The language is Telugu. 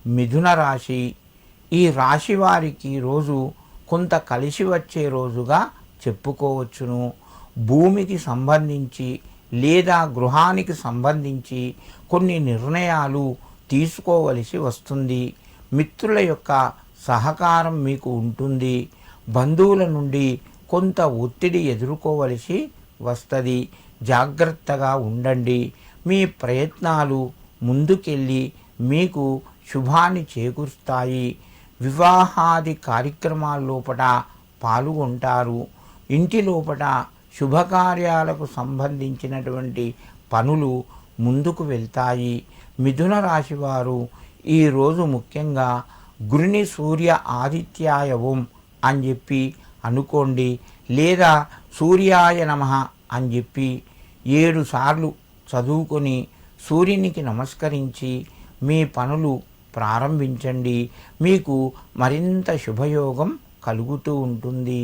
మిథున రాశి. ఈ రాశి వారికి రోజు కొంత కలిసి వచ్చే రోజుగా చెప్పుకోవచ్చును. భూమికి సంబంధించి లేదా గృహానికి సంబంధించి కొన్ని నిర్ణయాలు తీసుకోవలసి వస్తుంది. మిత్రుల యొక్క సహకారం మీకు ఉంటుంది. బంధువుల నుండి కొంత ఒత్తిడి ఎదుర్కోవలసి వస్తుంది. జాగ్రత్తగా ఉండండి. మీ ప్రయత్నాలు ముందుకెళ్ళి మీకు శుభాన్ని చేకూరుస్తాయి. వివాహాది కార్యక్రమాల్లోపట పాల్గొంటారు. ఇంటి లోపట శుభకార్యాలకు సంబంధించినటువంటి పనులు ముందుకు వెళ్తాయి. మిథున రాశి వారు ఈరోజు ముఖ్యంగా గురుని సూర్య ఆదిత్యాయ ఓం అని చెప్పి అనుకోండి, లేదా సూర్యాయ నమః అని చెప్పి 7 సార్లు చదువుకొని సూర్యునికి నమస్కరించి మీ పనులు ప్రారంభించండి. మీకు మరింత శుభయోగం కలుగుతూ ఉంటుంది.